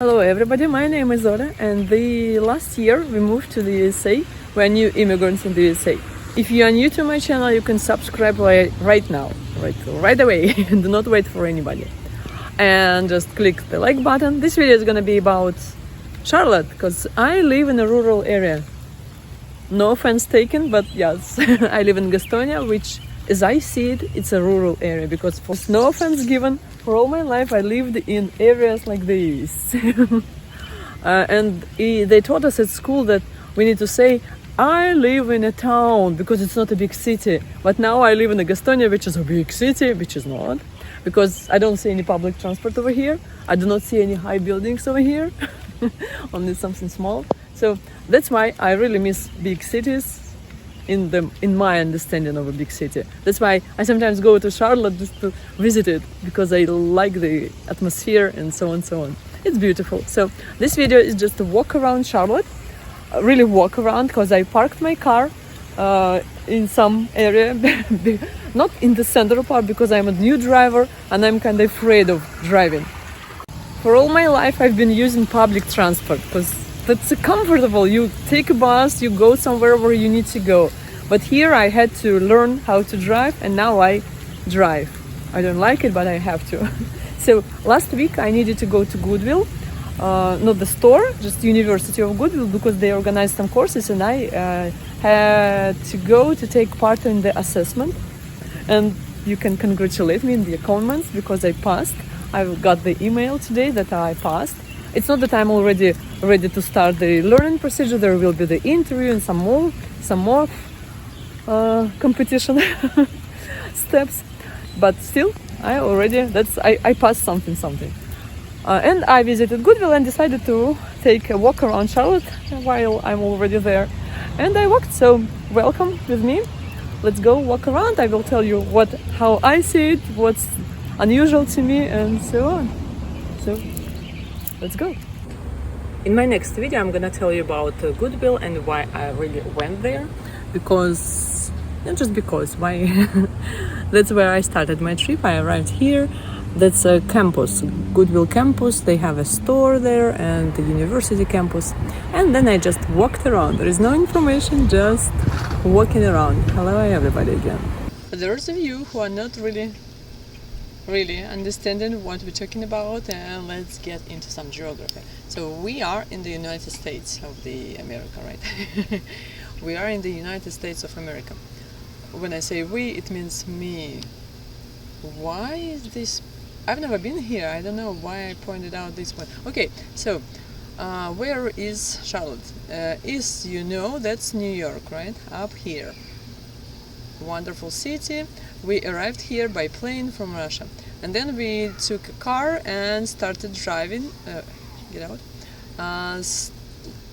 Hello everybody, my name is Ola, and the last year we moved to the USA. We're new immigrants in the USA. If you are new to my channel, you can subscribe right now, right away. Do not wait for anybody. And just click the like button. This video is gonna be about Charlotte, because I live in a rural area. No offense taken, but yes, I live in Gastonia, which as I see it, it's a rural area, because for no offense given, for all my life I lived in areas like this. And they taught us at school that we need to say, I live in a town, because it's not a big city. But now I live in Gastonia, which is a big city, which is not, because I don't see any public transport over here. I do not see any high buildings over here, only something small. So that's why I really miss big cities in my understanding of a big city. That's why I sometimes go to Charlotte just to visit it, because I like the atmosphere and so on, so on. It's beautiful. So this video is just a walk around Charlotte, really walk around, because I parked my car in some area, not in the central part, because I'm a new driver and I'm kind of afraid of driving. For all my life I've been using public transport, because that's comfortable. You take a bus, you go somewhere where you need to go. But here I had to learn how to drive, and now I drive. I don't like it, but I have to. So last week I needed to go to Goodwill, not the store, just University of Goodwill, because they organized some courses, and I had to go to take part in the assessment. And you can congratulate me in the comments, because I passed. I got the email today that I passed. It's not that I'm already ready to start the learning procedure. There will be the interview and some more competition steps. But still, I passed something. And I visited Goodwill and decided to take a walk around Charlotte while I'm already there. And I walked, so welcome with me. Let's go walk around. I will tell you how I see it, what's unusual to me, and so on. So let's go. In my next video I'm gonna tell you about Goodwill and why I really went there, because not just because, why that's where I started my trip. I arrived here. That's a campus, Goodwill campus. They have a store there and the university campus, and then I just walked around. There is no information, just walking around. Hello everybody again. For those of you who are not really understanding what we're talking about, and let's get into some geography. So we are in the United States of the America, right? We are in the United States of America. When I say we, it means me. Why is this? I've never been here. I don't know why I pointed out this point. Okay, so where is Charlotte? That's New York, right? Up here. Wonderful city. We arrived here by plane from Russia, and then we took a car and started driving.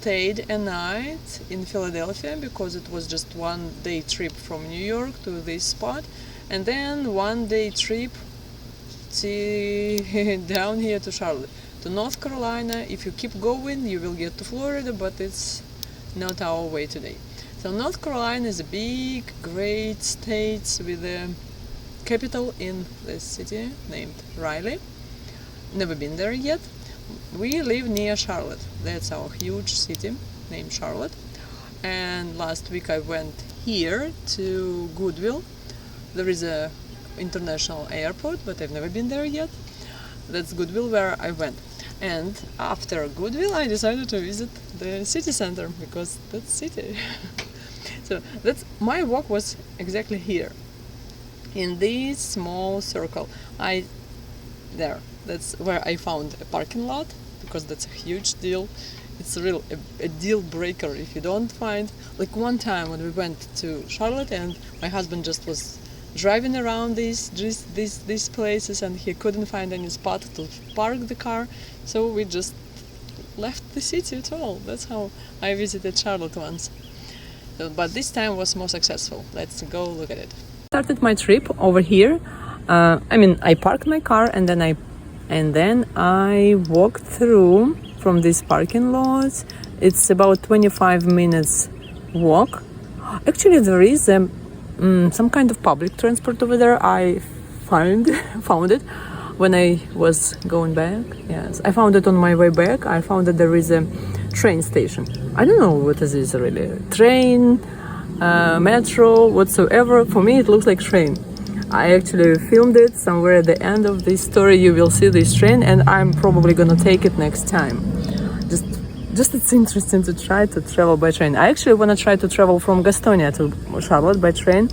Stayed a night in Philadelphia, because it was just 1 day trip from New York to this spot, and then 1 day trip down here to Charlotte, to North Carolina. If you keep going, you will get to Florida, but it's not our way today. So North Carolina is a big, great state with a capital in the city named Raleigh. Never been there yet. We live near Charlotte. That's our huge city named Charlotte. And last week I went here to Goodwill. There is a international airport, but I've never been there yet. That's Goodwill where I went. And after Goodwill I decided to visit the city center, because that's city. So my walk was exactly here, in this small circle. That's where I found a parking lot, because that's a huge deal. It's a deal breaker if you don't find. Like one time when we went to Charlotte, and my husband just was driving around these places, and he couldn't find any spot to park the car, so we just left the city at all. That's how I visited Charlotte once. But this time was more successful. Let's go look at it. Started my trip over here. I parked my car, and then I walked through from this parking lot. It's about 25 minutes walk. Actually, there is some kind of public transport over there. I found it. when I was going back. Yes, I found it on my way back. I found that there is a train station. I don't know what is this really. Train, metro, whatsoever. For me, it looks like train. I actually filmed it somewhere at the end of this story. You will see this train, and I'm probably gonna take it next time. Just it's interesting to try to travel by train. I actually want to try to travel from Gastonia to Charlotte by train,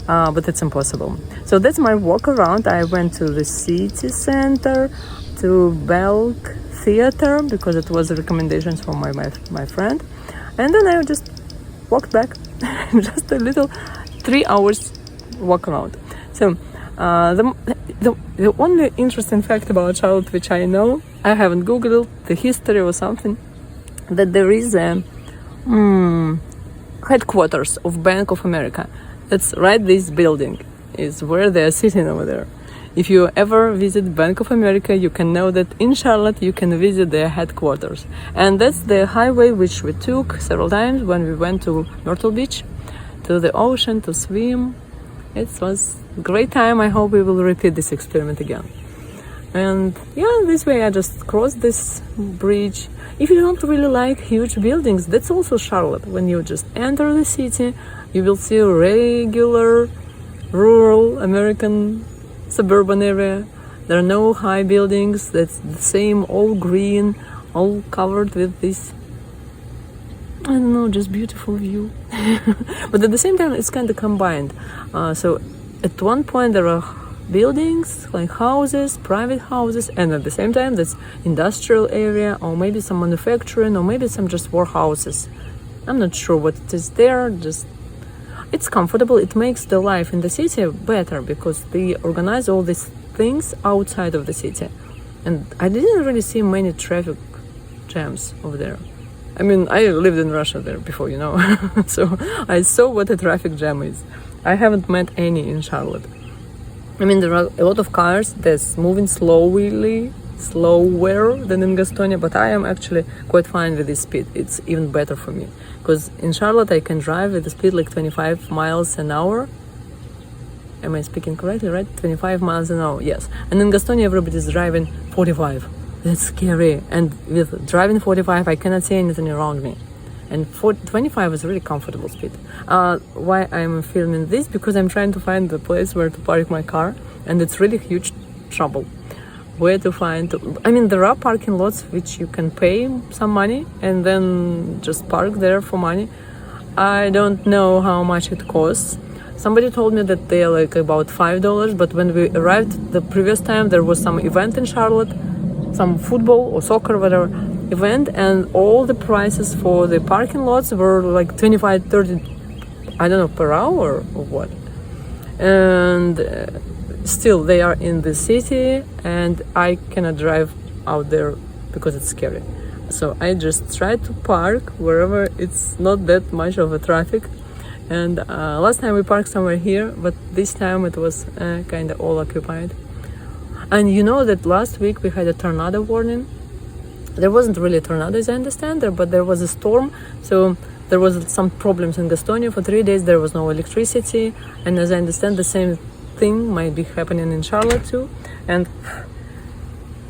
but it's impossible. So that's my walk around. I went to the city center, to Belk Theater, because it was recommendations from my friend. And then I just walked back. Just a little 3 hours walk around. So the only interesting fact about Charlotte, which I know, I haven't Googled the history or something, that there is a headquarters of Bank of America. That's right, this building is where they are sitting over there. If you ever visit Bank of America, you can know that in Charlotte you can visit their headquarters. And that's the highway which we took several times when we went to Myrtle Beach, to the ocean, to swim. It was a great time. I hope we will repeat this experiment again. And yeah, this way I just crossed this bridge. If you don't really like huge buildings, that's also Charlotte. When you just enter the city, you will see a regular rural American suburban area. There are no high buildings. That's the same, all green, all covered with this, I don't know, just beautiful view. But at the same time, it's kind of combined. So at one point there are buildings, like houses, private houses, and at the same time that's industrial area, or maybe some manufacturing, or maybe some just warehouses. I'm not sure what it is there. Just it's comfortable. It makes the life in the city better because they organize all these things outside of the city. And I didn't really see many traffic jams over there. I mean, I lived in Russia there before, you know, so I saw what a traffic jam is. I haven't met any in Charlotte. I mean, there are a lot of cars that's moving slower than in Gastonia, but I am actually quite fine with this speed. It's even better for me, because in Charlotte I can drive at the speed like 25 miles an hour. Am I speaking correctly, right? 25 miles an hour, yes. And in Gastonia everybody's driving 45. That's scary. And with driving 45, I cannot see anything around me. And 25 is really comfortable speed. Why I'm filming this? Because I'm trying to find the place where to park my car, and it's really huge trouble. Where to find? I mean, there are parking lots which you can pay some money and then just park there for money. I don't know how much it costs. Somebody told me that they're like about $5, but when we arrived the previous time, there was some event in Charlotte, some football or soccer, whatever event, and all the prices for the parking lots were like 25, 30, I don't know, per hour or what. And still they are in the city and I cannot drive out there because it's scary. So I just try to park wherever it's not that much of a traffic. And last time we parked somewhere here, but this time it was kind of all occupied. And you know that last week we had a tornado warning. There wasn't really a tornado, as I understand, but there was a storm. So there was some problems in Gastonia for 3 days. There was no electricity. And as I understand, the same thing might be happening in Charlotte too. And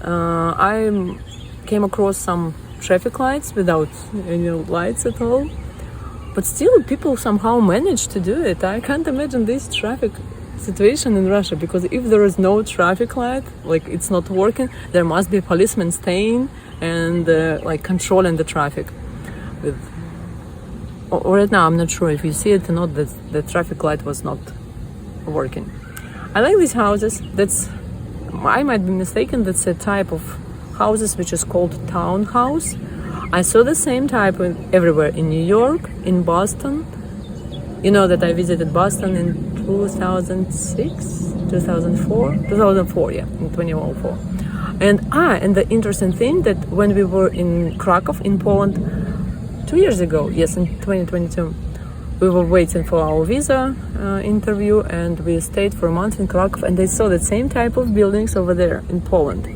I came across some traffic lights without any lights at all. But still, people somehow managed to do it. I can't imagine this traffic situation in Russia, because if there is no traffic light, like it's not working, there must be a policeman staying and like controlling the traffic. Right now, I'm not sure if you see it or not, that the traffic light was not working. I like these houses. I might be mistaken, that's a type of houses which is called townhouse. I saw the same type everywhere in New York, in Boston. You know that I visited Boston in 2004, yeah, in 2004. And the interesting thing that when we were in Krakow, in Poland, 2 years ago, yes, in 2022, we were waiting for our visa interview, and we stayed for a month in Krakow, and they saw the same type of buildings over there in Poland.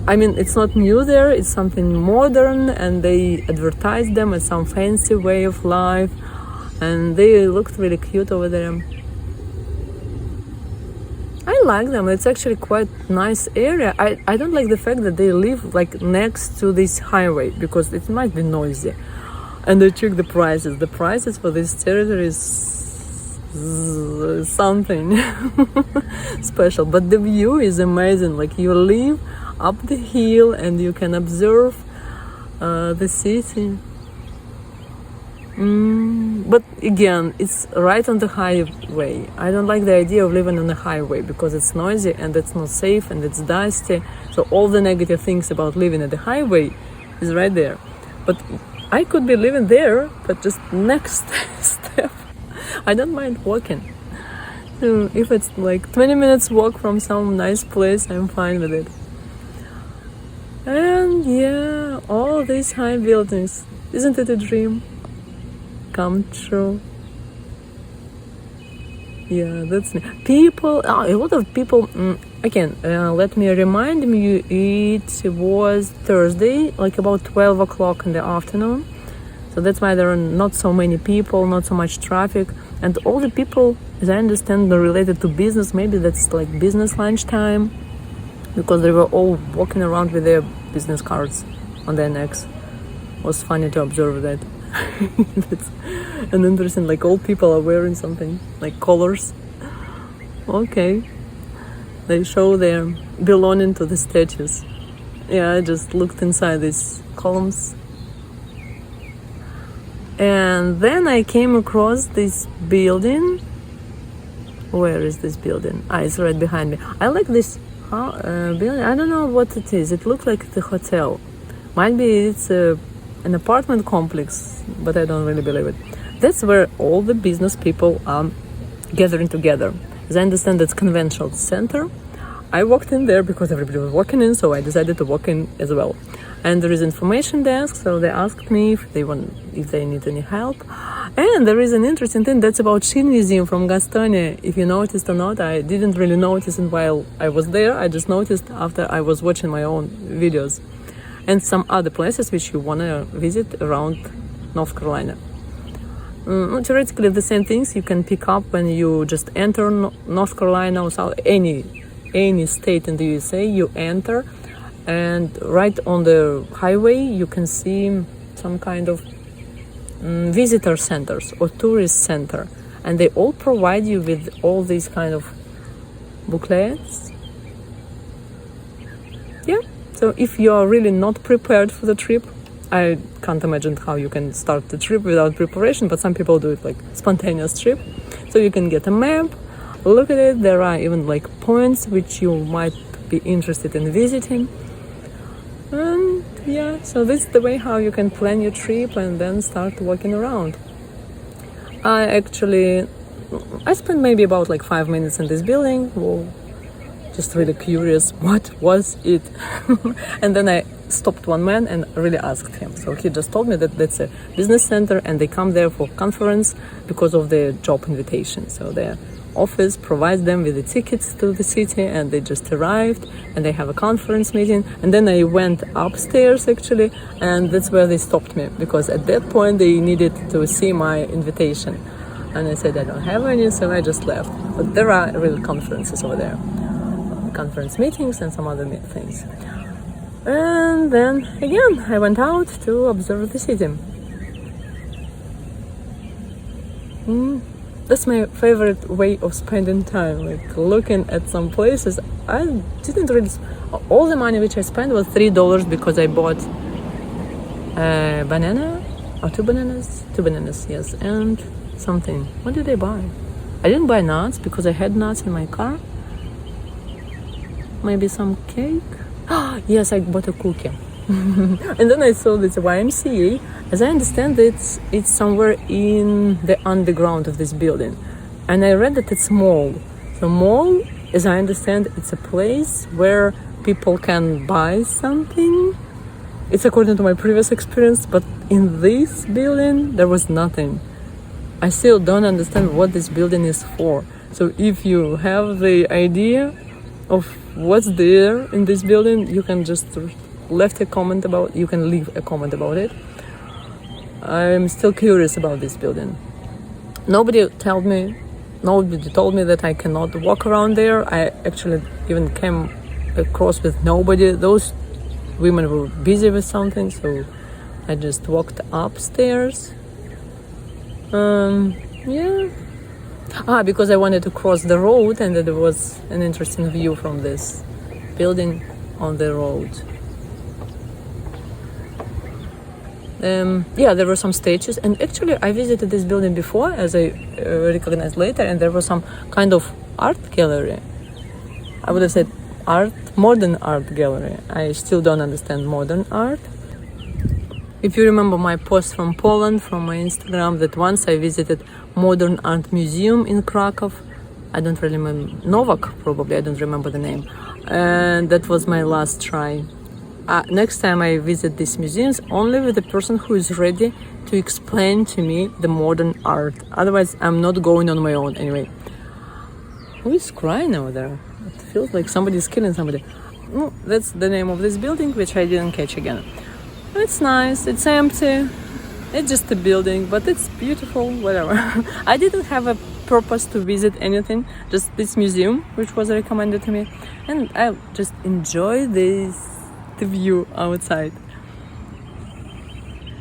I mean, it's not new there, it's something modern, and they advertised them as some fancy way of life, and they looked really cute over there. I like them. It's actually quite nice area. I don't like the fact that they live like next to this highway because it might be noisy. And I check the prices. The prices for this territory is something special. But the view is amazing. Like you live up the hill and you can observe the city. But again, it's right on the highway. I don't like the idea of living on the highway because it's noisy and it's not safe and it's dusty. So all the negative things about living at the highway is right there. But I could be living there, but just next step. I don't mind walking. So if it's like 20 minutes walk from some nice place, I'm fine with it. And yeah, all these high buildings. Isn't it a dream come true? Yeah, that's me. People, a lot of people. Again, let me remind you, it was Thursday, like about 12 o'clock in the afternoon. So that's why there are not so many people, not so much traffic. And all the people, as I understand, are related to business. Maybe that's like business lunchtime, because they were all walking around with their business cards on their necks. It was funny to observe that. That's an interesting, like all people are wearing something, like colors. Okay. They show their belonging to the statues. Yeah, I just looked inside these columns. And then I came across this building. Where is this building? It's right behind me. I like this building. I don't know what it is. It looks like the hotel. Might be it's an apartment complex, but I don't really believe it. That's where all the business people are gathering together. As I understand, that's convention center. I walked in there because everybody was walking in, so I decided to walk in as well. And there is information desk, so they asked me if they need any help. And there is an interesting thing that's about Shin Museum from Gastonia. If you noticed or not, I didn't really notice it while I was there. I just noticed after I was watching my own videos. And some other places which you wanna visit around North Carolina. Theoretically, the same things you can pick up when you just enter North Carolina or South, any state in the USA. You enter, and right on the highway you can see some kind of visitor centers or tourist center, and they all provide you with all these kind of booklets. Yeah, so if you are really not prepared for the trip, I can't imagine how you can start the trip without preparation, but some people do it like spontaneous trip. So you can get a map, look at it. There are even like points which you might be interested in visiting. And yeah, so this is the way how you can plan your trip and then start walking around. I spent maybe about like 5 minutes in this building. Whoa, just really curious, what was it? And then I stopped one man and really asked him. So he just told me that that's a business center and they come there for conference because of their job invitation. So their office provides them with the tickets to the city, and they just arrived and they have a conference meeting. And then I went upstairs actually, and that's where they stopped me, because at that point they needed to see my invitation. And I said I don't have any, so I just left. But there are real conferences over there, conference meetings and some other things. And then again I went out to observe the city. That's my favorite way of spending time, like looking at some places. I didn't really... All the money which I spent was $3 because I bought a banana, or two bananas, yes, and something. What did I buy? I didn't buy nuts because I had nuts in my car. Maybe some cake? Yes, I bought a cookie. And then I saw this YMCA. As I understand, it's somewhere in the underground of this building. And I read that it's mall. The mall, as I understand, it's a place where people can buy something. It's according to my previous experience, but in this building, there was nothing. I still don't understand what this building is for. So if you have the idea of what's there in this building, you can just leave a comment about it. I'm still curious about this building. Nobody told me nobody told me that I cannot walk around there. I actually even came across with nobody. Those women were busy with something, so I just walked upstairs. Yeah. Because I wanted to cross the road, and there was an interesting view from this building on the road. There were some statues, and actually I visited this building before, as I recognized later, and there was some kind of art gallery. I would have said modern art gallery. I still don't understand modern art. If you remember my post from Poland, from my Instagram, that once I visited Modern Art Museum in Krakow. I don't really remember, Novak probably, I don't remember the name. And that was my last try. Next time I visit these museums, only with a person who is ready to explain to me the modern art. Otherwise, I'm not going on my own anyway. Who is crying over there? It feels like somebody's killing somebody. Oh, that's the name of this building, which I didn't catch again. It's nice, it's empty. It's just a building, but it's beautiful, whatever. I didn't have a purpose to visit anything, just this museum, which was recommended to me. And I just enjoy the view outside.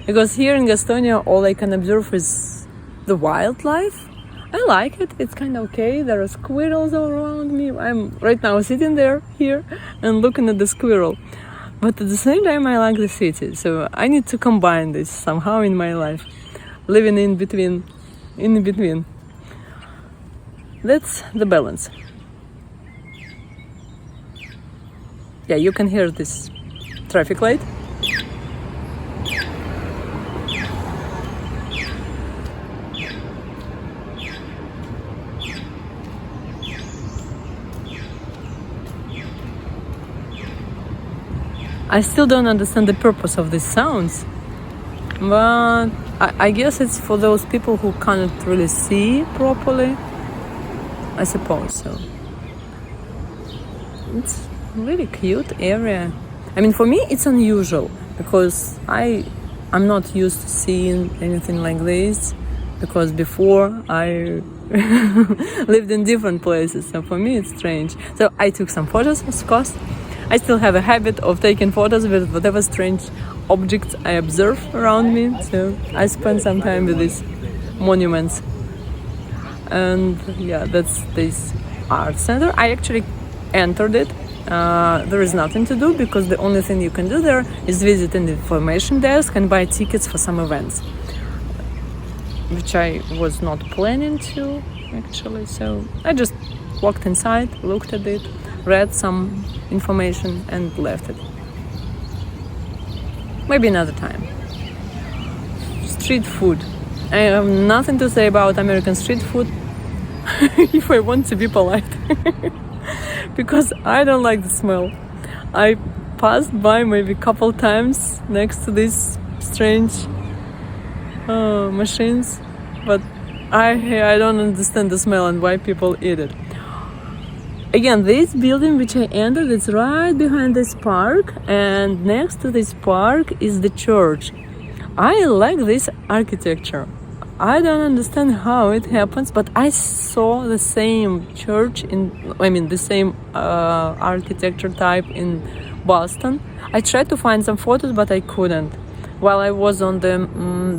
Because here in Gastonia, all I can observe is the wildlife. I like it, it's kind of okay. There are squirrels all around me. I'm right now sitting here and looking at the squirrel. But at the same time, I like the city, so I need to combine this somehow in my life. Living in between. That's the balance. Yeah, you can hear this traffic light. I still don't understand the purpose of these sounds, but I guess it's for those people who cannot really see properly. I suppose so. It's a really cute area. I mean, for me, it's unusual because I'm not used to seeing anything like this. Because before I lived in different places, so for me it's strange. So I took some photos, of course. I still have a habit of taking photos with whatever strange objects I observe around me. So I spend some time with these monuments. And yeah, that's this art center. I actually entered it. There is nothing to do because the only thing you can do there is visit an information desk and buy tickets for some events, which I was not planning to actually. So I just walked inside, looked at it, read some information and left it. Maybe another time. Street food. I have nothing to say about American street food if I want to be polite. Because I don't like the smell. I passed by maybe a couple times next to these strange machines, but I don't understand the smell and why people eat it. Again, this building which I entered, it's right behind this park, and next to this park is the church. I like this architecture. I don't understand how it happens, but I saw the same church the same architecture type in Boston. I tried to find some photos, but I couldn't. While I was on the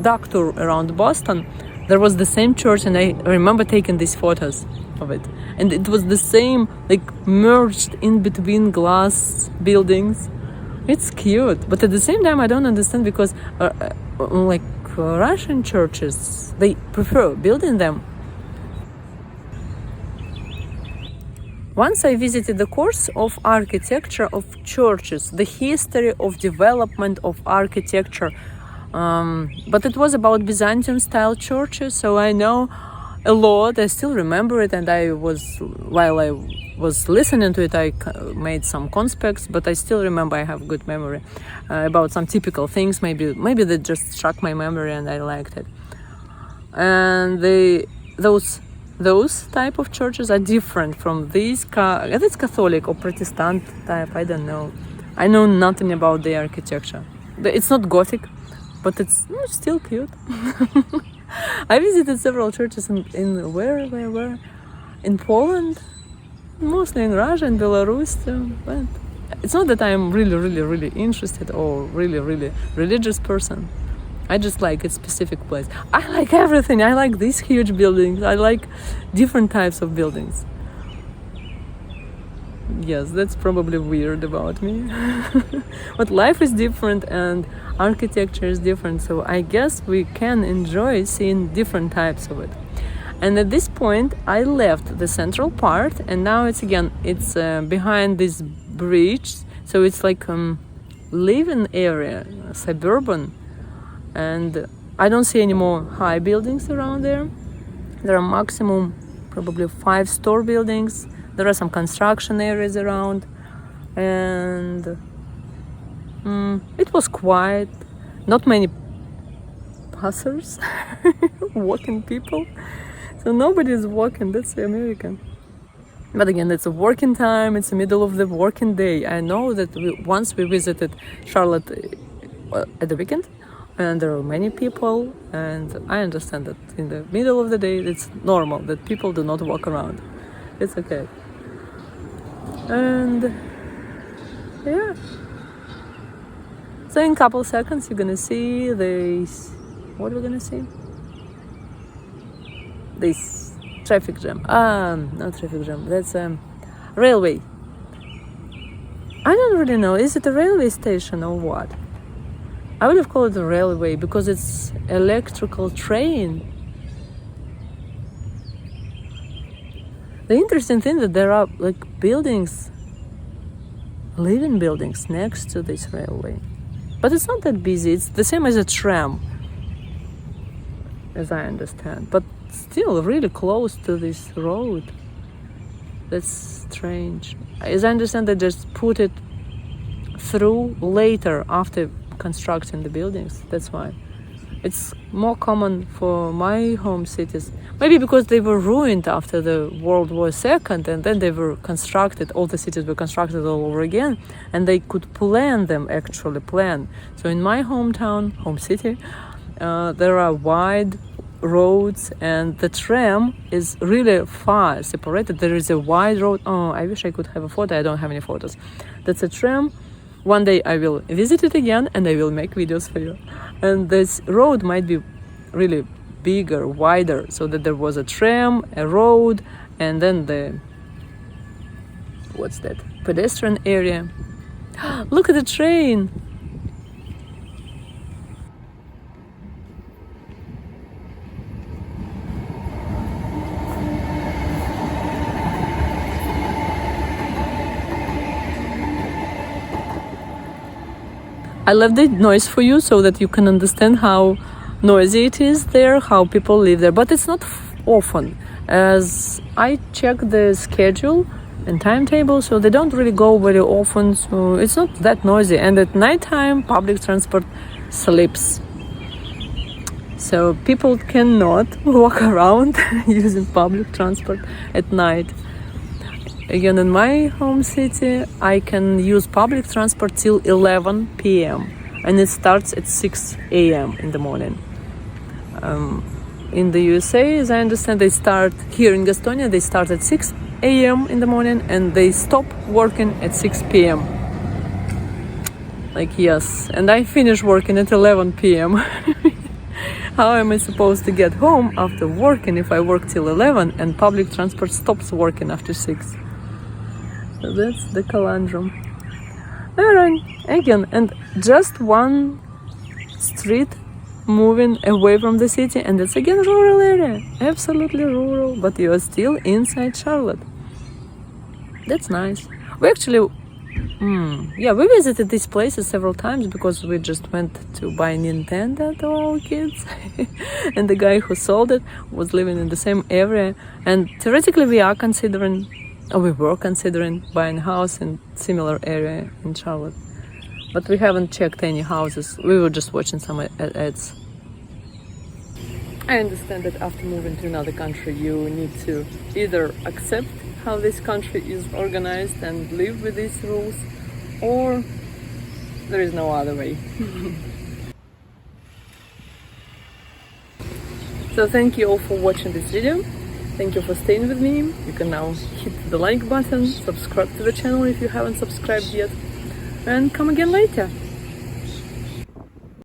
duck tour around Boston, there was the same church, and I remember taking these photos of it. And it was the same, like merged in between glass buildings. It's cute, but at the same time, I don't understand because Russian churches, they prefer building them. Once I visited the course of architecture of churches, the history of development of architecture, but it was about Byzantium style churches, so I know a lot. I still remember it, and while I was listening to it, I made some conspects, but I still remember. I have good memory about some typical things. Maybe they just struck my memory and I liked it. And those type of churches are different from these. It's Catholic or Protestant type. I don't know. I know nothing about the architecture. It's not Gothic, but it's still cute. I visited several churches in where in Poland, mostly in Russia and Belarus too. But it's not that I'm really interested or really religious person. I just like a specific place. I like everything. I like these huge buildings. I like different types of buildings. Yes, that's probably weird about me. But life is different and architecture is different, so I guess we can enjoy seeing different types of it. And at this point I left the central part, and now it's behind this bridge, so it's like living area, suburban, and I don't see any more high buildings around there. There are maximum probably 5-store buildings. There are some construction areas around, and it was quiet. Not many passers, walking people. So nobody is walking. That's American. But again, it's a working time. It's the middle of the working day. I know that once we visited Charlotte at the weekend, and there are many people, and I understand that in the middle of the day it's normal that people do not walk around. It's okay. And yeah, so in a couple seconds you're gonna see this. What are we gonna see? This traffic jam. Not traffic jam. That's railway. I don't really know. Is it a railway station or what? I would have called it a railway because it's electrical train. The interesting thing that there are like buildings, living buildings next to this railway, but it's not that busy. It's the same as a tram, as I understand, but still really close to this road. That's strange. As I understand, they just put it through later after constructing the buildings. That's why it's more common for my home cities. Maybe because they were ruined after the World War II, and then they were constructed, all the cities were constructed all over again, and they could actually plan. So in my hometown, home city, there are wide roads, and the tram is really far separated. There is a wide road. Oh, I wish I could have a photo. I don't have any photos. That's a tram. One day I will visit it again and I will make videos for you. And this road might be really bigger, wider, so that there was a tram, a road, and then the pedestrian area. Look at the train. I left the noise for you so that you can understand how noisy it is there, how people live there. But it's not often, as I check the schedule and timetable, so they don't really go very often, so it's not that noisy. And at nighttime, public transport sleeps, so people cannot walk around using public transport at night. Again, in my home city, I can use public transport till 11 p.m. and it starts at 6 a.m. in the morning. In the USA, as I understand, they start here in Gastonia, they start at 6 a.m. in the morning and they stop working at 6 p.m. Like, yes, and I finish working at 11 p.m. How am I supposed to get home after working if I work till 11 and public transport stops working after 6? So that's the conundrum. Alright, again, and just one street moving away from the city, and it's again rural area, absolutely rural, but you are still inside Charlotte. That's nice. We actually, we visited these places several times because we just went to buy Nintendo to our kids, and the guy who sold it was living in the same area, and theoretically we were considering buying a house in similar area in Charlotte, but we haven't checked any houses. We were just watching some ads. I understand that after moving to another country, you need to either accept how this country is organized and live with these rules, or there is no other way. So thank you all for watching this video. Thank you for staying with me. You can now hit the like button, subscribe to the channel if you haven't subscribed yet, and come again later.